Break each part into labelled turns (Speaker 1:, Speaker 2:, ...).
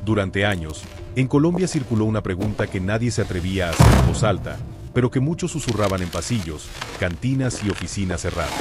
Speaker 1: Durante años, en Colombia circuló una pregunta que nadie se atrevía a hacer en voz alta, pero que muchos susurraban en pasillos, cantinas y oficinas cerradas.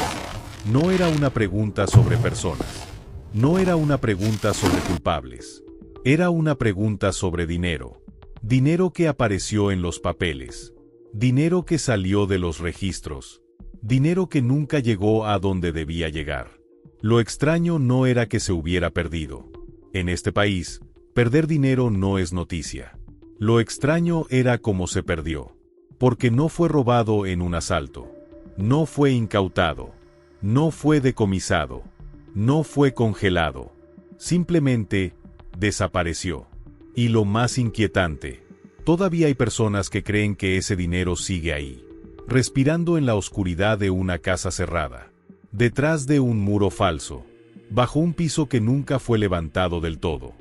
Speaker 1: No era una pregunta sobre personas. No era una pregunta sobre culpables. Era una pregunta sobre dinero. Dinero que apareció en los papeles. Dinero que salió de los registros. Dinero que nunca llegó a donde debía llegar. Lo extraño no era que se hubiera perdido. En este país, perder dinero no es noticia. Lo extraño era cómo se perdió. Porque no fue robado en un asalto. No fue incautado. No fue decomisado. No fue congelado. Simplemente desapareció. Y lo más inquietante, todavía hay personas que creen que ese dinero sigue ahí, respirando en la oscuridad de una casa cerrada, detrás de un muro falso, bajo un piso que nunca fue levantado del todo.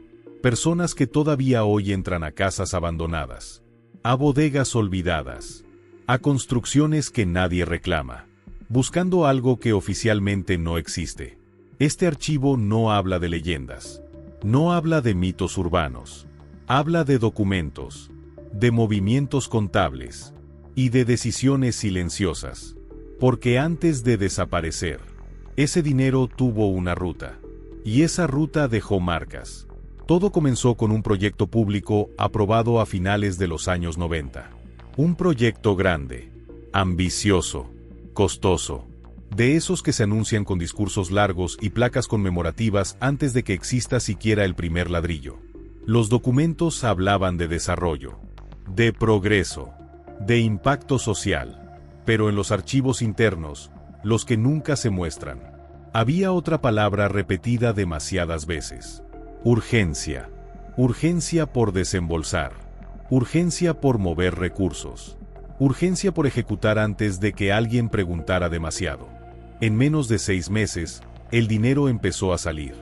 Speaker 1: Personas que todavía hoy entran a casas abandonadas, a bodegas olvidadas, a construcciones que nadie reclama, buscando algo que oficialmente no existe. Este archivo no habla de leyendas, no habla de mitos urbanos, habla de documentos, de movimientos contables y de decisiones silenciosas. Porque antes de desaparecer, ese dinero tuvo una ruta, y esa ruta dejó marcas. Todo comenzó con un proyecto público aprobado a finales de los años 90. Un proyecto grande, ambicioso, costoso, de esos que se anuncian con discursos largos y placas conmemorativas antes de que exista siquiera el primer ladrillo. Los documentos hablaban de desarrollo, de progreso, de impacto social, pero en los archivos internos, los que nunca se muestran, había otra palabra repetida demasiadas veces. Urgencia. Urgencia por desembolsar. Urgencia por mover recursos. Urgencia por ejecutar antes de que alguien preguntara demasiado. En menos de 6 meses, el dinero empezó a salir.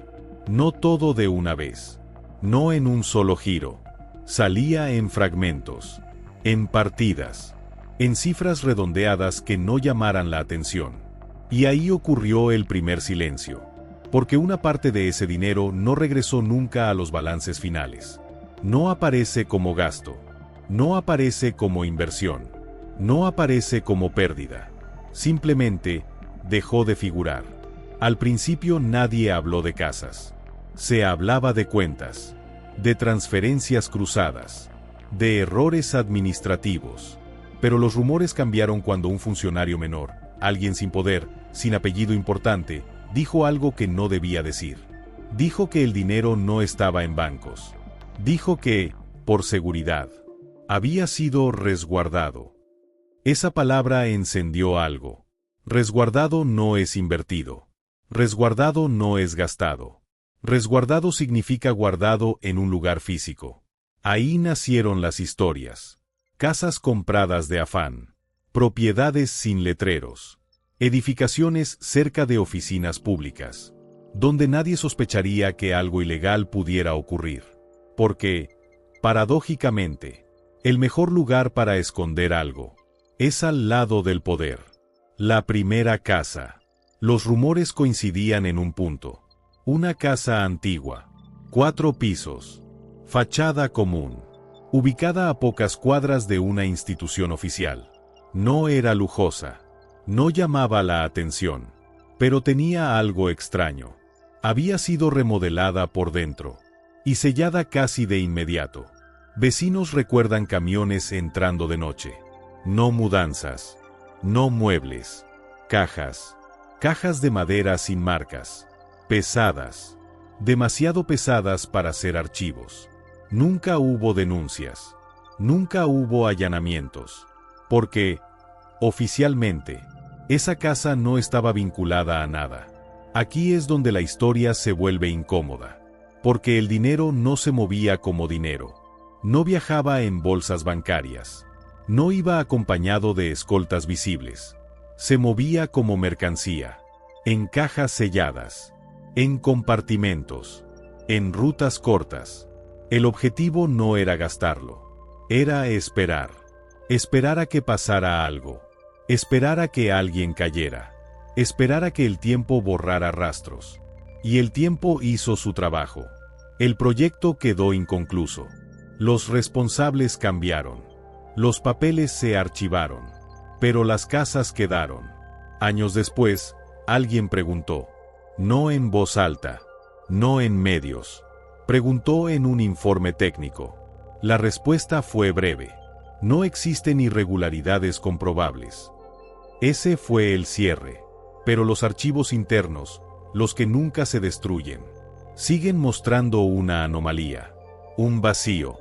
Speaker 1: No todo de una vez. No en un solo giro. Salía en fragmentos. En partidas. En cifras redondeadas que no llamaran la atención. Y ahí ocurrió el primer silencio. Porque una parte de ese dinero no regresó nunca a los balances finales. No aparece como gasto. No aparece como inversión. No aparece como pérdida. Simplemente dejó de figurar. Al principio nadie habló de casas. Se hablaba de cuentas, de transferencias cruzadas, de errores administrativos. Pero los rumores cambiaron cuando un funcionario menor, alguien sin poder, sin apellido importante, dijo algo que no debía decir. Dijo que el dinero no estaba en bancos. Dijo que, por seguridad, había sido resguardado. Esa palabra encendió algo. Resguardado no es invertido. Resguardado no es gastado. Resguardado significa guardado en un lugar físico. Ahí nacieron las historias. Casas compradas de afán. Propiedades sin letreros. Edificaciones cerca de oficinas públicas, donde nadie sospecharía que algo ilegal pudiera ocurrir. Porque, paradójicamente, el mejor lugar para esconder algo es al lado del poder. La primera casa. Los rumores coincidían en un punto. Una casa antigua, 4 pisos, fachada común, ubicada a pocas cuadras de una institución oficial. No era lujosa. No llamaba la atención, pero tenía algo extraño. Había sido remodelada por dentro y sellada casi de inmediato. Vecinos recuerdan camiones entrando de noche. No mudanzas, no muebles, cajas de madera sin marcas, pesadas, demasiado pesadas para ser archivos. Nunca hubo denuncias, nunca hubo allanamientos, porque, oficialmente, esa casa no estaba vinculada a nada. Aquí es donde la historia se vuelve incómoda. Porque el dinero no se movía como dinero. No viajaba en bolsas bancarias. No iba acompañado de escoltas visibles. Se movía como mercancía. En cajas selladas. En compartimentos. En rutas cortas. El objetivo no era gastarlo. Era esperar. Esperar a que pasara algo. Esperar a que alguien cayera. Esperar a que el tiempo borrara rastros. Y el tiempo hizo su trabajo. El proyecto quedó inconcluso. Los responsables cambiaron. Los papeles se archivaron. Pero las casas quedaron. Años después, alguien preguntó. No en voz alta. No en medios. Preguntó en un informe técnico. La respuesta fue breve. No existen irregularidades comprobables. Ese fue el cierre. Pero los archivos internos, los que nunca se destruyen, siguen mostrando una anomalía, un vacío,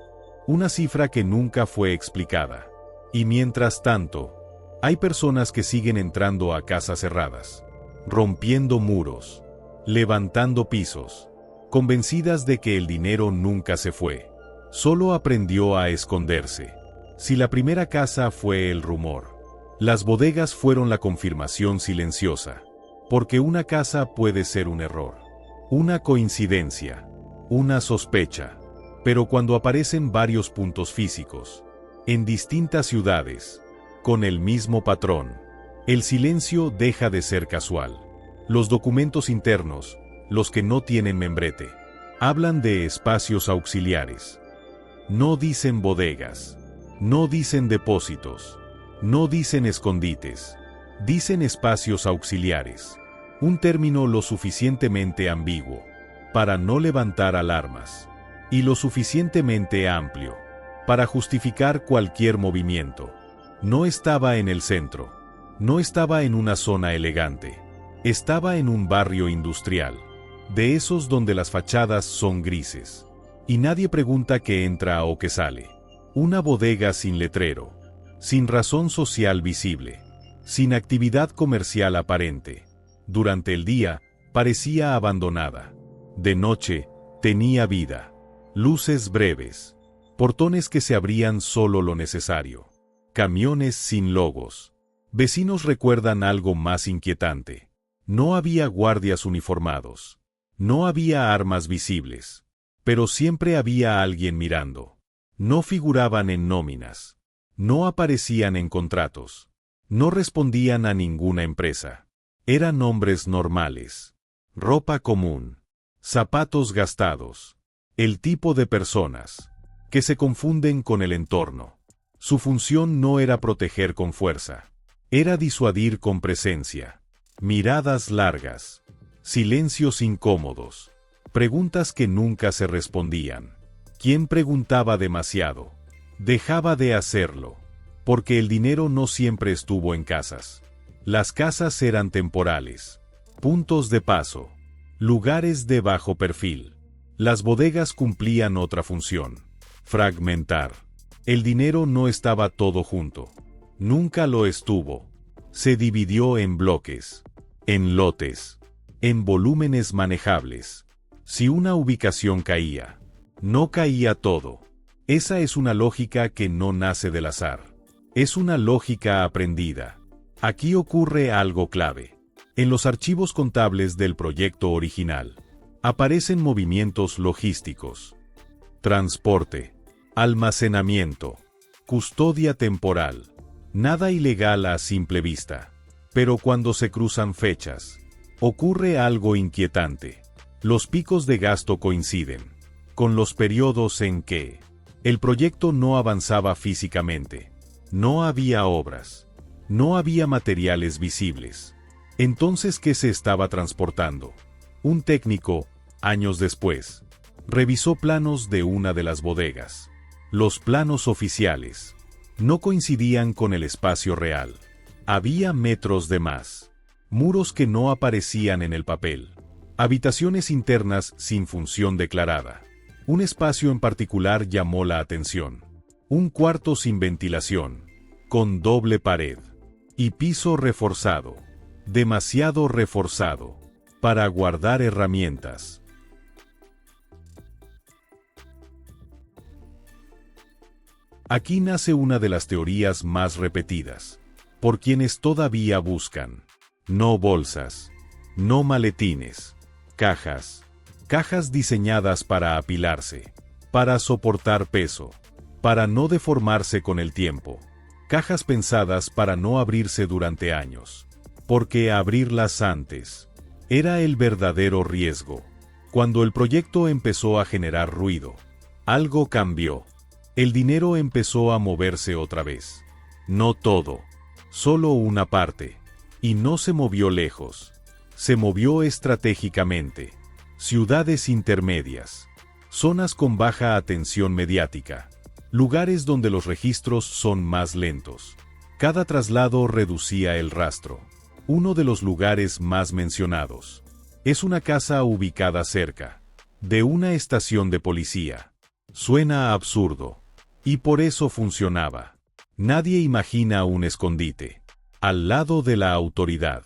Speaker 1: una cifra que nunca fue explicada. Y mientras tanto, hay personas que siguen entrando a casas cerradas, rompiendo muros, levantando pisos, convencidas de que el dinero nunca se fue, solo aprendió a esconderse. Si la primera casa fue el rumor, las bodegas fueron la confirmación silenciosa, porque una casa puede ser un error, una coincidencia, una sospecha, pero cuando aparecen varios puntos físicos, en distintas ciudades, con el mismo patrón, el silencio deja de ser casual. Los documentos internos, los que no tienen membrete, hablan de espacios auxiliares. No dicen bodegas, no dicen depósitos, no dicen escondites, dicen espacios auxiliares. Un término lo suficientemente ambiguo para no levantar alarmas, y lo suficientemente amplio para justificar cualquier movimiento. No estaba en el centro, no estaba en una zona elegante, estaba en un barrio industrial, de esos donde las fachadas son grises, y nadie pregunta qué entra o qué sale. Una bodega sin letrero, sin razón social visible, sin actividad comercial aparente. Durante el día, parecía abandonada. De noche, tenía vida. Luces breves. Portones que se abrían solo lo necesario. Camiones sin logos. Vecinos recuerdan algo más inquietante. No había guardias uniformados. No había armas visibles. Pero siempre había alguien mirando. No figuraban en nóminas. No aparecían en contratos. No respondían a ninguna empresa. Eran hombres normales. Ropa común. Zapatos gastados. El tipo de personas que se confunden con el entorno. Su función no era proteger con fuerza. Era disuadir con presencia. Miradas largas. Silencios incómodos. Preguntas que nunca se respondían. Quien preguntaba demasiado, dejaba de hacerlo, porque el dinero no siempre estuvo en casas. Las casas eran temporales, puntos de paso, lugares de bajo perfil. Las bodegas cumplían otra función: fragmentar. El dinero no estaba todo junto. Nunca lo estuvo. Se dividió en bloques, en lotes, en volúmenes manejables. Si una ubicación caía, no caía todo. Esa es una lógica que no nace del azar. Es una lógica aprendida. Aquí ocurre algo clave. En los archivos contables del proyecto original, aparecen movimientos logísticos: transporte, almacenamiento, custodia temporal. Nada ilegal a simple vista. Pero cuando se cruzan fechas, ocurre algo inquietante. Los picos de gasto coinciden con los periodos en que el proyecto no avanzaba físicamente. No había obras. No había materiales visibles. Entonces, ¿qué se estaba transportando? Un técnico, años después, revisó planos de una de las bodegas. Los planos oficiales no coincidían con el espacio real. Había metros de más. Muros que no aparecían en el papel. Habitaciones internas sin función declarada. Un espacio en particular llamó la atención. Un cuarto sin ventilación, con doble pared y piso reforzado, demasiado reforzado, para guardar herramientas. Aquí nace una de las teorías más repetidas, por quienes todavía buscan. No bolsas, no maletines, cajas. Cajas diseñadas para apilarse, para soportar peso, para no deformarse con el tiempo. Cajas pensadas para no abrirse durante años, porque abrirlas antes era el verdadero riesgo. Cuando el proyecto empezó a generar ruido, algo cambió. El dinero empezó a moverse otra vez. No todo, solo una parte. Y no se movió lejos. Se movió estratégicamente. Ciudades intermedias. Zonas con baja atención mediática. Lugares donde los registros son más lentos. Cada traslado reducía el rastro. Uno de los lugares más mencionados. Es una casa ubicada cerca de una estación de policía. Suena absurdo. Y por eso funcionaba. Nadie imagina un escondite al lado de la autoridad.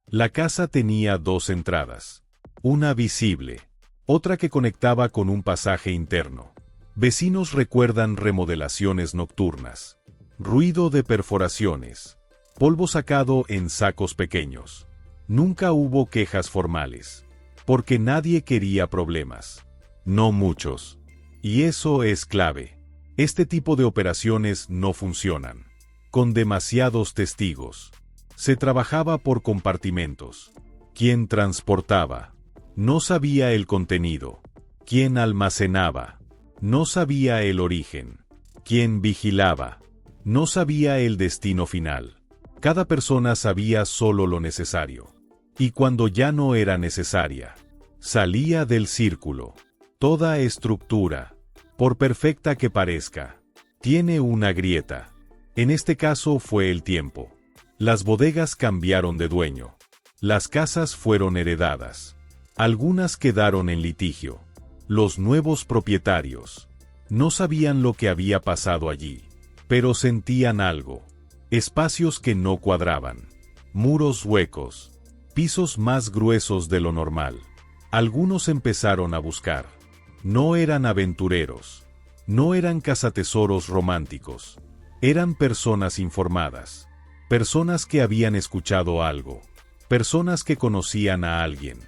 Speaker 1: La casa tenía dos entradas. Una visible, otra que conectaba con un pasaje interno. Vecinos recuerdan remodelaciones nocturnas, ruido de perforaciones, polvo sacado en sacos pequeños. Nunca hubo quejas formales, porque nadie quería problemas. No muchos. Y eso es clave. Este tipo de operaciones no funcionan con demasiados testigos. Se trabajaba por compartimentos. ¿Quién transportaba? No sabía el contenido. ¿Quién almacenaba? No sabía el origen. ¿Quién vigilaba? No sabía el destino final. Cada persona sabía solo lo necesario. Y cuando ya no era necesaria, salía del círculo. Toda estructura, por perfecta que parezca, tiene una grieta. En este caso fue el tiempo. Las bodegas cambiaron de dueño. Las casas fueron heredadas. Algunas quedaron en litigio. Los nuevos propietarios no sabían lo que había pasado allí, pero sentían algo. Espacios que no cuadraban. Muros huecos. Pisos más gruesos de lo normal. Algunos empezaron a buscar. No eran aventureros. No eran cazatesoros románticos. Eran personas informadas. Personas que habían escuchado algo. Personas que conocían a alguien.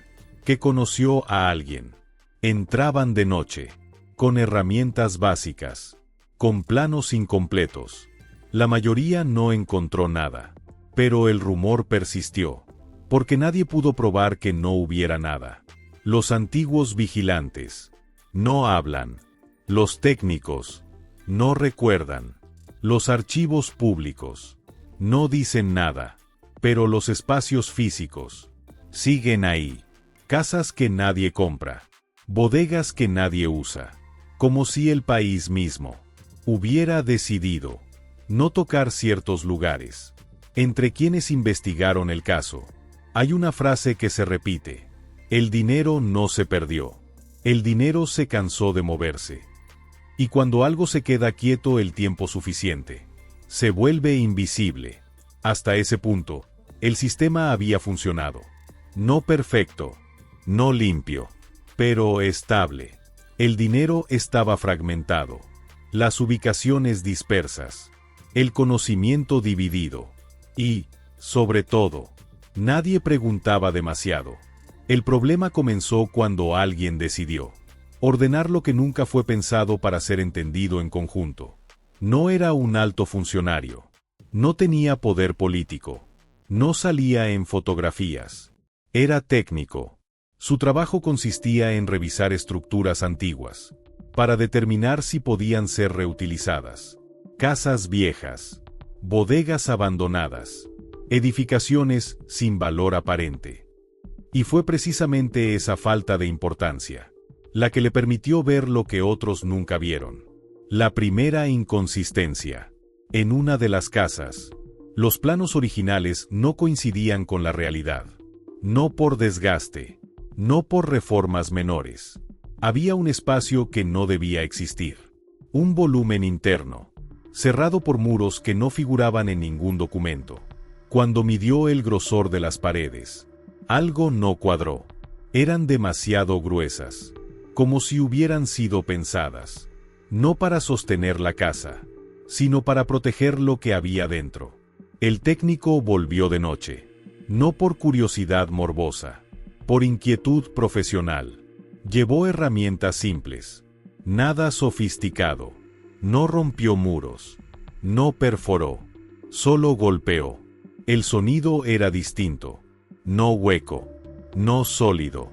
Speaker 1: Que conoció a alguien. Entraban de noche. Con herramientas básicas. Con planos incompletos. La mayoría no encontró nada. Pero el rumor persistió. Porque nadie pudo probar que no hubiera nada. Los antiguos vigilantes no hablan. Los técnicos no recuerdan. Los archivos públicos no dicen nada. Pero los espacios físicos siguen ahí. Casas que nadie compra. Bodegas que nadie usa. Como si el país mismo hubiera decidido no tocar ciertos lugares. Entre quienes investigaron el caso, hay una frase que se repite. El dinero no se perdió. El dinero se cansó de moverse. Y cuando algo se queda quieto el tiempo suficiente, se vuelve invisible. Hasta ese punto, el sistema había funcionado. No perfecto, no limpio, pero estable. El dinero estaba fragmentado. Las ubicaciones dispersas. El conocimiento dividido. Y, sobre todo, nadie preguntaba demasiado. El problema comenzó cuando alguien decidió ordenar lo que nunca fue pensado para ser entendido en conjunto. No era un alto funcionario. No tenía poder político. No salía en fotografías. Era técnico. Su trabajo consistía en revisar estructuras antiguas, para determinar si podían ser reutilizadas. Casas viejas. Bodegas abandonadas. Edificaciones sin valor aparente. Y fue precisamente esa falta de importancia la que le permitió ver lo que otros nunca vieron. La primera inconsistencia. En una de las casas, los planos originales no coincidían con la realidad. No por desgaste, no por reformas menores. Había un espacio que no debía existir. Un volumen interno, cerrado por muros que no figuraban en ningún documento. Cuando midió el grosor de las paredes, algo no cuadró. Eran demasiado gruesas, como si hubieran sido pensadas, no para sostener la casa, sino para proteger lo que había dentro. El técnico volvió de noche, no por curiosidad morbosa, por inquietud profesional. Llevó herramientas simples, nada sofisticado. No rompió muros, no perforó, solo golpeó. El sonido era distinto, no hueco, no sólido.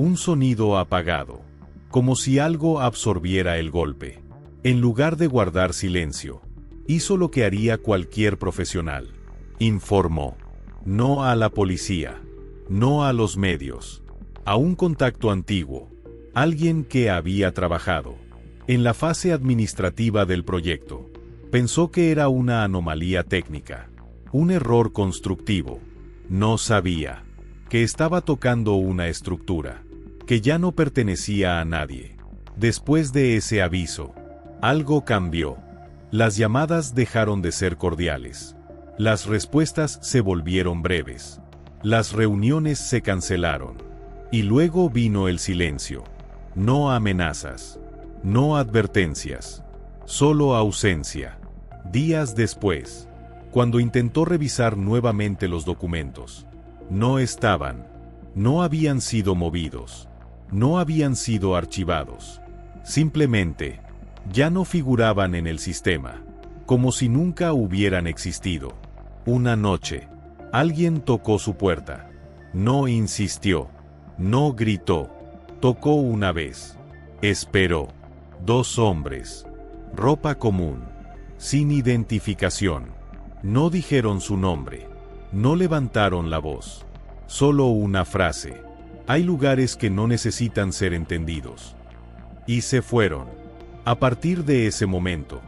Speaker 1: Un sonido apagado, como si algo absorbiera el golpe. En lugar de guardar silencio, hizo lo que haría cualquier profesional. Informó. No a la policía, no a los medios, a un contacto antiguo, alguien que había trabajado en la fase administrativa del proyecto. Pensó que era una anomalía técnica, un error constructivo. No sabía que estaba tocando una estructura que ya no pertenecía a nadie. Después de ese aviso, algo cambió. Las llamadas dejaron de ser cordiales. Las respuestas se volvieron breves. Las reuniones se cancelaron. Y luego vino el silencio. No amenazas. No advertencias. Solo ausencia. Días después, cuando intentó revisar nuevamente los documentos, no estaban. No habían sido movidos. No habían sido archivados. Simplemente, ya no figuraban en el sistema. Como si nunca hubieran existido. Una noche, alguien tocó su puerta. No insistió. No gritó. Tocó una vez. Esperó. 2 hombres. Ropa común. Sin identificación. No dijeron su nombre. No levantaron la voz. Solo una frase. Hay lugares que no necesitan ser entendidos. Y se fueron. A partir de ese momento,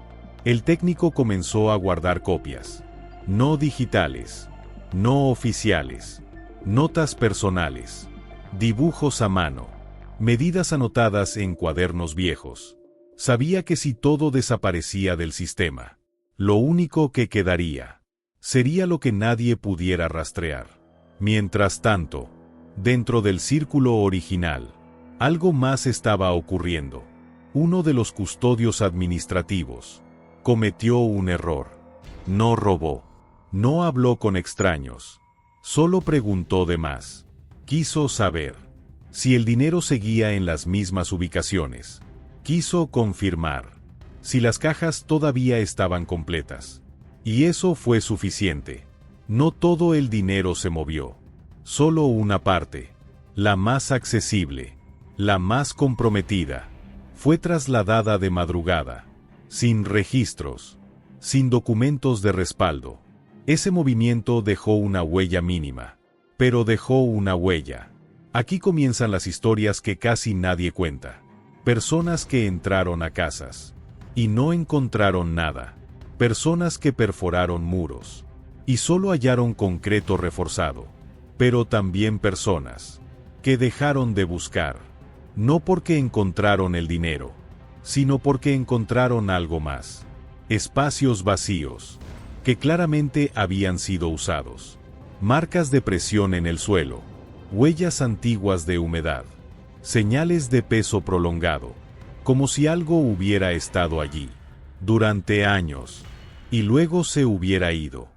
Speaker 1: el técnico comenzó a guardar copias. No digitales. No oficiales. Notas personales. Dibujos a mano. Medidas anotadas en cuadernos viejos. Sabía que si todo desaparecía del sistema, lo único que quedaría sería lo que nadie pudiera rastrear. Mientras tanto, dentro del círculo original, algo más estaba ocurriendo. Uno de los custodios administrativos cometió un error. No robó. No habló con extraños. Solo preguntó de más. Quiso saber si el dinero seguía en las mismas ubicaciones. Quiso confirmar si las cajas todavía estaban completas. Y eso fue suficiente. No todo el dinero se movió. Solo una parte, la más accesible, la más comprometida, fue trasladada de madrugada, sin registros, sin documentos de respaldo. Ese movimiento dejó una huella mínima, pero dejó una huella. Aquí comienzan las historias que casi nadie cuenta. Personas que entraron a casas y no encontraron nada. Personas que perforaron muros y solo hallaron concreto reforzado. Pero también personas que dejaron de buscar, no porque encontraron el dinero, sino porque encontraron algo más. Espacios vacíos, que claramente habían sido usados. Marcas de presión en el suelo, huellas antiguas de humedad, señales de peso prolongado, como si algo hubiera estado allí durante años y luego se hubiera ido.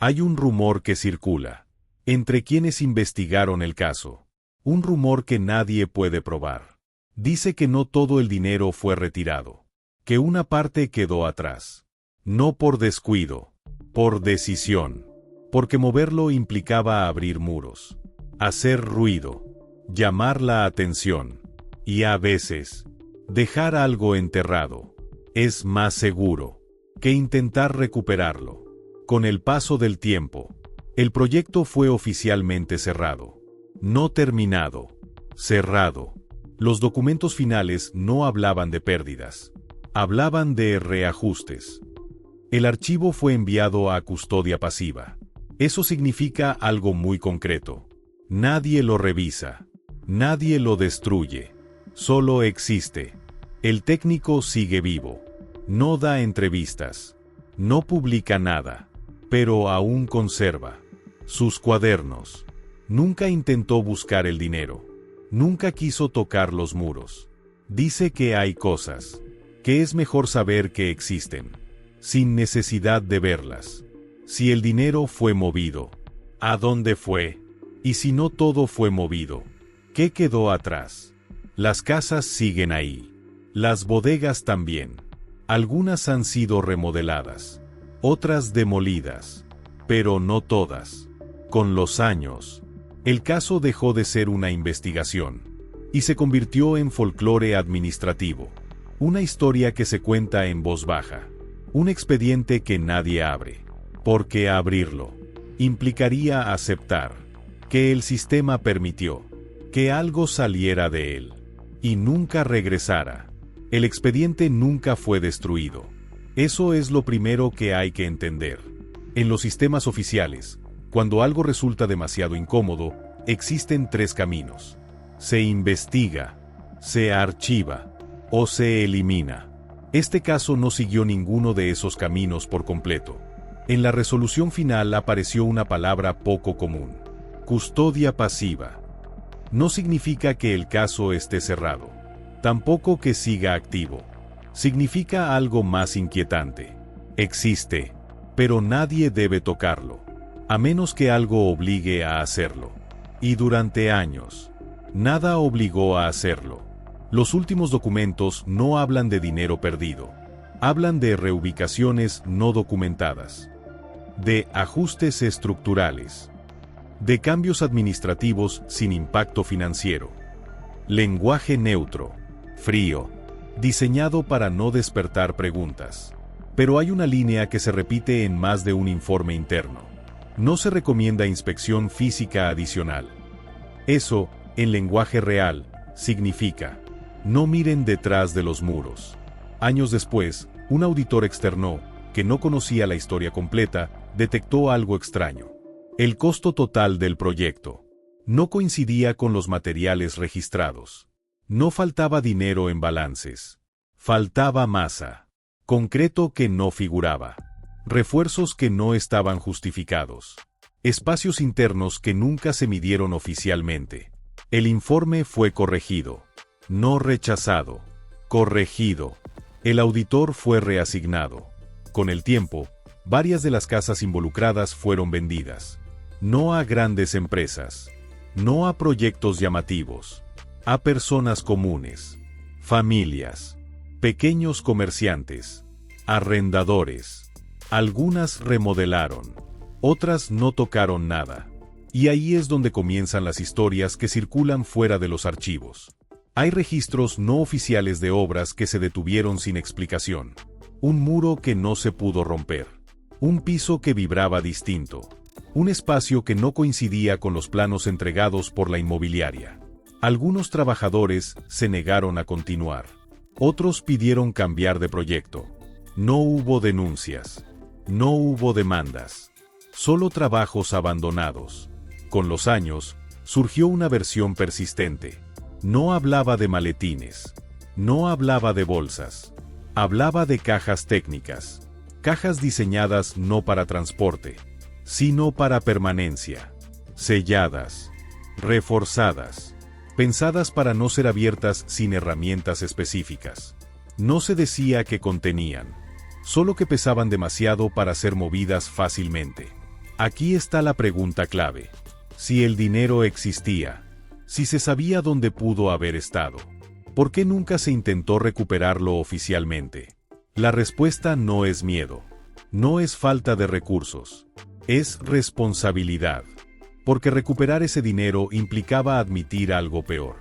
Speaker 1: Hay un rumor que circula entre quienes investigaron el caso, un rumor que nadie puede probar. Dice que no todo el dinero fue retirado, que una parte quedó atrás, no por descuido, por decisión, porque moverlo implicaba abrir muros, hacer ruido, llamar la atención, y a veces, dejar algo enterrado, es más seguro que intentar recuperarlo. Con el paso del tiempo, el proyecto fue oficialmente cerrado. No terminado, cerrado. Los documentos finales no hablaban de pérdidas, hablaban de reajustes. El archivo fue enviado a custodia pasiva. Eso significa algo muy concreto. Nadie lo revisa, nadie lo destruye, solo existe. El técnico sigue vivo, no da entrevistas, no publica nada, pero aún conserva sus cuadernos. Nunca intentó buscar el dinero, nunca quiso tocar los muros. Dice que hay cosas que es mejor saber que existen, sin necesidad de verlas. Si el dinero fue movido, ¿a dónde fue? Y si no todo fue movido, ¿qué quedó atrás? Las casas siguen ahí. Las bodegas también. Algunas han sido remodeladas, otras demolidas, pero no todas. Con los años, el caso dejó de ser una investigación y se convirtió en folclore administrativo. Una historia que se cuenta en voz baja. Un expediente que nadie abre. Porque abrirlo implicaría aceptar que el sistema permitió que algo saliera de él y nunca regresara. El expediente nunca fue destruido. Eso es lo primero que hay que entender. En los sistemas oficiales, cuando algo resulta demasiado incómodo, existen tres caminos. Se investiga, se archiva o se elimina. Este caso no siguió ninguno de esos caminos por completo. En la resolución final apareció una palabra poco común: custodia pasiva. No significa que el caso esté cerrado, tampoco que siga activo. Significa algo más inquietante. Existe, pero nadie debe tocarlo, a menos que algo obligue a hacerlo. Y durante años, nada obligó a hacerlo. Los últimos documentos no hablan de dinero perdido. Hablan de reubicaciones no documentadas, de ajustes estructurales, de cambios administrativos sin impacto financiero. Lenguaje neutro, frío, diseñado para no despertar preguntas. Pero hay una línea que se repite en más de un informe interno. No se recomienda inspección física adicional. Eso, en lenguaje real, significa: no miren detrás de los muros. Años después, un auditor externo, que no conocía la historia completa, detectó algo extraño. El costo total del proyecto no coincidía con los materiales registrados. No faltaba dinero en balances. Faltaba masa. Concreto que no figuraba. Refuerzos que no estaban justificados. Espacios internos que nunca se midieron oficialmente. El informe fue corregido. No rechazado. Corregido. El auditor fue reasignado. Con el tiempo, varias de las casas involucradas fueron vendidas. No a grandes empresas. No a proyectos llamativos. A personas comunes. Familias. Pequeños comerciantes. Arrendadores. Algunas remodelaron. Otras no tocaron nada. Y ahí es donde comienzan las historias que circulan fuera de los archivos. Hay registros no oficiales de obras que se detuvieron sin explicación. Un muro que no se pudo romper. Un piso que vibraba distinto. Un espacio que no coincidía con los planos entregados por la inmobiliaria. Algunos trabajadores se negaron a continuar. Otros pidieron cambiar de proyecto. No hubo denuncias. No hubo demandas. Solo trabajos abandonados. Con los años, surgió una versión persistente. No hablaba de maletines. No hablaba de bolsas. Hablaba de cajas técnicas. Cajas diseñadas no para transporte, sino para permanencia. Selladas. Reforzadas. Pensadas para no ser abiertas sin herramientas específicas. No se decía que contenían, solo que pesaban demasiado para ser movidas fácilmente. Aquí está la pregunta clave. Si el dinero existía, si se sabía dónde pudo haber estado, ¿por qué nunca se intentó recuperarlo oficialmente? La respuesta no es miedo, no es falta de recursos, es responsabilidad. Porque recuperar ese dinero implicaba admitir algo peor: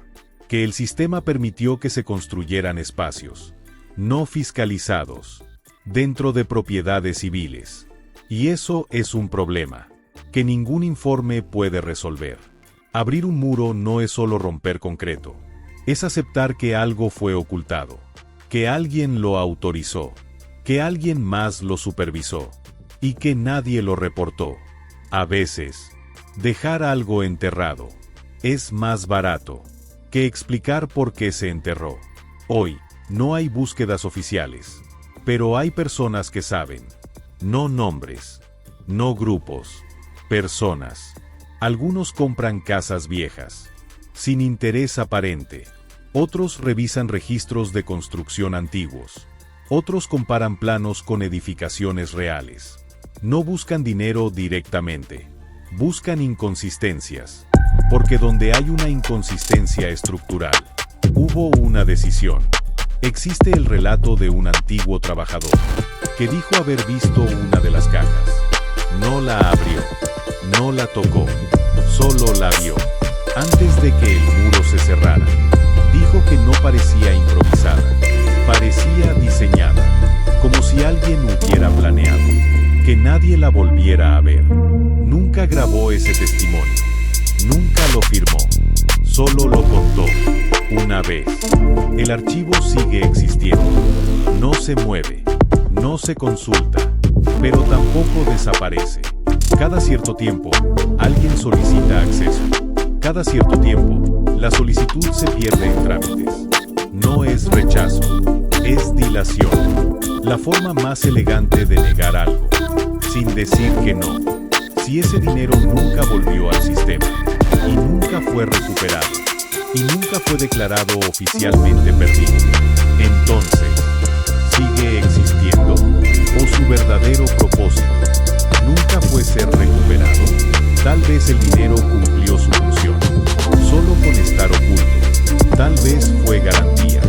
Speaker 1: que el sistema permitió que se construyeran espacios no fiscalizados dentro de propiedades civiles. Y eso es un problema que ningún informe puede resolver. Abrir un muro no es solo romper concreto, es aceptar que algo fue ocultado, que alguien lo autorizó, que alguien más lo supervisó, y que nadie lo reportó. A veces, dejar algo enterrado es más barato que explicar por qué se enterró. Hoy, no hay búsquedas oficiales, pero hay personas que saben. No nombres, no grupos, personas. Algunos compran casas viejas, sin interés aparente. Otros revisan registros de construcción antiguos. Otros comparan planos con edificaciones reales. No buscan dinero directamente. Buscan inconsistencias. Porque donde hay una inconsistencia estructural, hubo una decisión. Existe el relato de un antiguo trabajador que dijo haber visto una de las cajas. No la abrió, no la tocó, solo la vio, antes de que el muro se cerrara. Dijo que no parecía improvisada, parecía diseñada, como si alguien hubiera planeado que nadie la volviera a ver. Nunca grabó ese testimonio, nunca lo firmó, solo lo contó una vez. El archivo sigue existiendo, no se mueve, no se consulta, pero tampoco desaparece. Cada cierto tiempo, alguien solicita acceso. Cada cierto tiempo, la solicitud se pierde en trámites. No es rechazo, es dilación. La forma más elegante de negar algo, sin decir que no. Si ese dinero nunca volvió al sistema, y nunca fue recuperado, y nunca fue declarado oficialmente perdido, entonces, ¿sigue existiendo? ¿O su verdadero propósito nunca fue ser recuperado? Tal vez el dinero cumplió su función, solo con estar oculto. Tal vez fue garantía,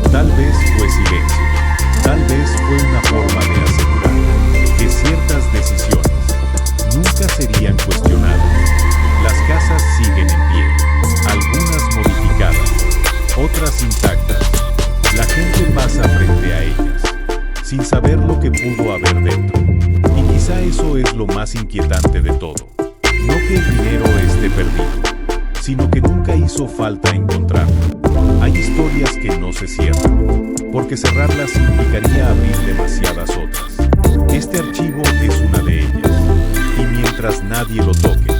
Speaker 1: tal vez fue silencio, tal vez fue una forma de asegurar que ciertas decisiones nunca serían cuestionadas. Las casas siguen en pie, algunas modificadas, otras intactas. La gente pasa frente a ellas, sin saber lo que pudo haber dentro. Y quizá eso es lo más inquietante de todo. No que el dinero esté perdido, sino que nunca hizo falta encontrarlo. Hay historias que no se cierran, porque cerrarlas implicaría abrir demasiadas otras. Este archivo es una de ellas, y mientras nadie lo toque,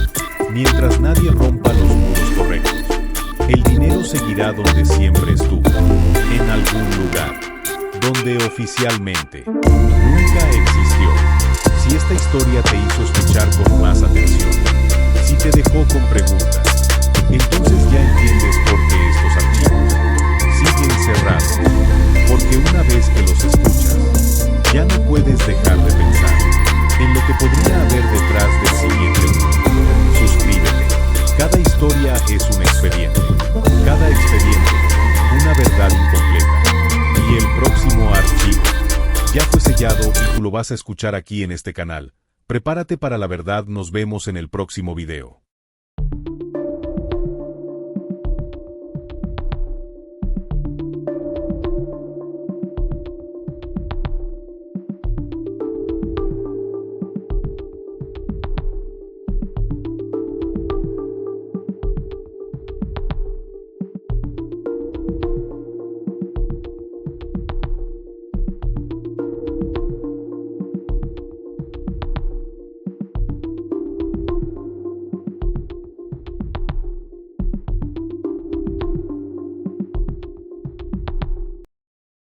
Speaker 1: mientras nadie rompa los muros correctos, el dinero seguirá donde siempre estuvo, en algún lugar, donde oficialmente nunca existió. Si esta historia te hizo escuchar con más atención, si te dejó con preguntas, entonces ya entiendes por qué estos archivos siguen cerrados, porque una vez que los escuchas, ya no puedes dejar de pensar en lo que podría haber detrás del siguiente uno. Suscríbete. Cada historia es un expediente, cada expediente una verdad incompleta, y el próximo archivo ya fue sellado y tú lo vas a escuchar aquí en este canal. Prepárate para la verdad, nos vemos en el próximo video.